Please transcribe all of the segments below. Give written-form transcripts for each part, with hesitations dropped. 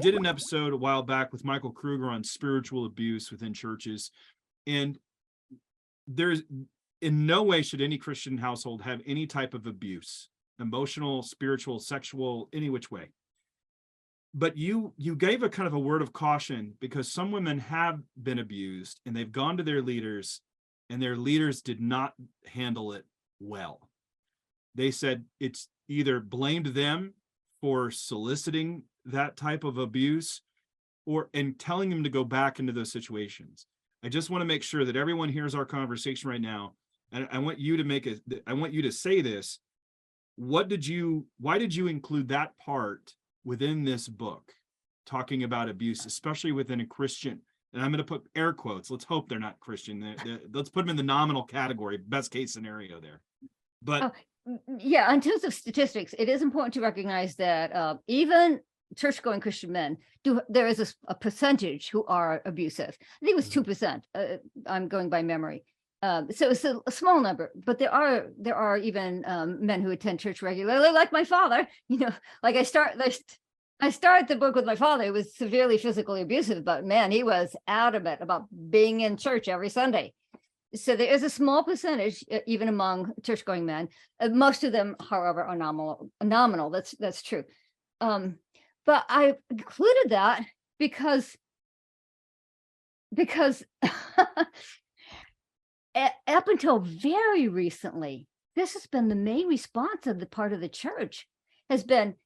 did an episode a while back with Michael Kruger on spiritual abuse within churches. And there's in no way should any Christian household have any type of abuse, emotional, spiritual, sexual, any which way. But you gave a kind of a word of caution, because some women have been abused and they've gone to their leaders and their leaders did not handle it well. They said it's either blamed them for soliciting that type of abuse and telling them to go back into those situations. I just want to make sure that everyone hears our conversation right now. And I want you to say this. Why did you include that part within this book, talking about abuse, especially within a Christian? And I'm going to put air quotes. Let's hope they're not Christian. Let's put them in the nominal category, best case scenario there. But yeah, in terms of statistics, it is important to recognize that even church-going Christian men there is a percentage who are abusive. I think it was 2%. I'm going by memory. So it's a small number, but there are even men who attend church regularly, like my father. Like I started the book with my father, who was severely physically abusive, but man, he was adamant about being in church every Sunday. So there is a small percentage, even among church-going men. Most of them, however, are nominal. That's true. But I included that because up until very recently, this has been the main response of the part of the church has been,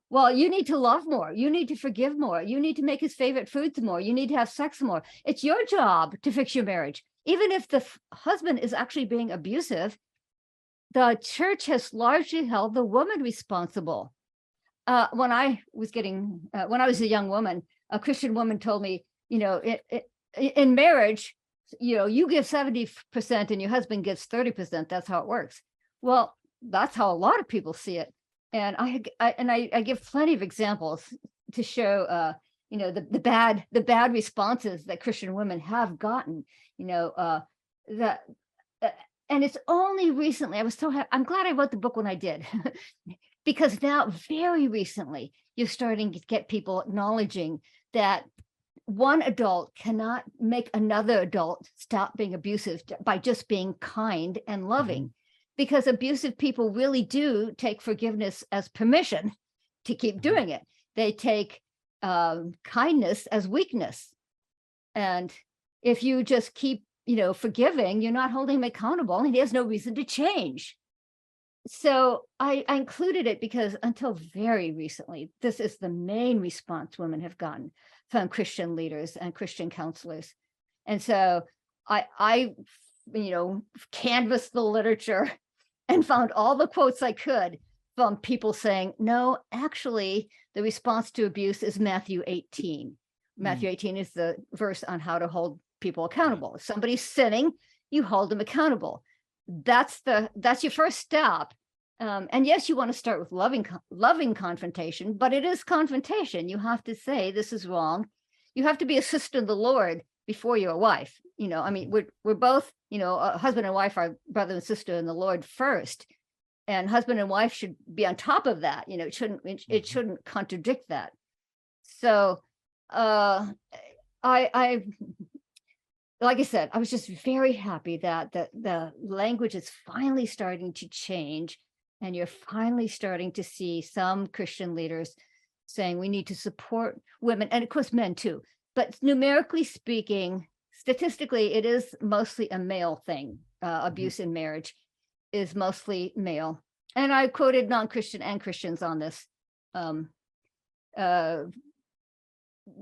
well, you need to love more. You need to forgive more. You need to make his favorite foods more. You need to have sex more. It's your job to fix your marriage. Even if the husband is actually being abusive, the church has largely held the woman responsible. When I was a young woman, a Christian woman told me, in marriage, you give 70% and your husband gives 30%. That's how it works. Well, that's how a lot of people see it. And I give plenty of examples to show, the bad responses that Christian women have gotten, and it's only recently, I'm glad I wrote the book when I did, because now very recently, you're starting to get people acknowledging that one adult cannot make another adult stop being abusive by just being kind and loving, because abusive people really do take forgiveness as permission to keep doing it. They take kindness as weakness. And if you just keep, forgiving, you're not holding him accountable and he has no reason to change. So I included it because until very recently, this is the main response women have gotten from Christian leaders and Christian counselors. And so I canvassed the literature and found all the quotes I could from people saying, no, actually, the response to abuse is Matthew 18. Matthew 18 is the verse on how to hold people accountable. If somebody's sinning, you hold them accountable. That's your first step. And yes, you want to start with loving confrontation, but it is confrontation. You have to say, this is wrong. You have to be a sister in the Lord before you're a wife. We're both, a husband and wife are brother and sister in the Lord first. And husband and wife should be on top of that. It shouldn't contradict that. So like I said, I was just very happy that the language is finally starting to change, and you're finally starting to see some Christian leaders saying we need to support women, and of course men too. But numerically speaking, statistically, it is mostly a male thing. Abuse in marriage is mostly male. And I quoted non-Christian and Christians on this.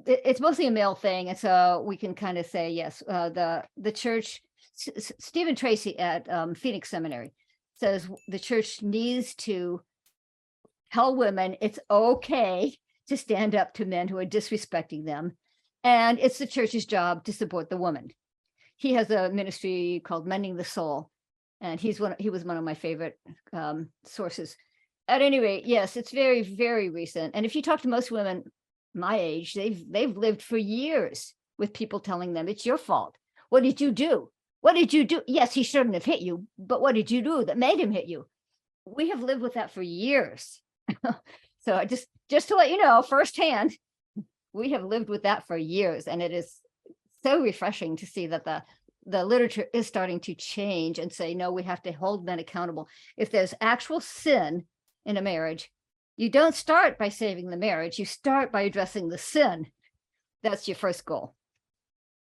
It's mostly a male thing, and so we can kind of say yes. The church, Stephen Tracy at Phoenix Seminary says the church needs to tell women it's okay to stand up to men who are disrespecting them, and it's the church's job to support the woman. He has a ministry called Mending the Soul, and he was one of my favorite sources. At any rate, yes, it's very, very recent. And if you talk to most women my age, they've lived for years with people telling them it's your fault. What did you do? What did you do? Yes, he shouldn't have hit you, but what did you do that made him hit you? We have lived with that for years. So just to let you know firsthand. we have lived with that for years, and it is so refreshing to see that the literature is starting to change and say, no, we have to hold men accountable. If there's actual sin in a marriage, you don't start by saving the marriage, you start by addressing the sin. That's your first goal.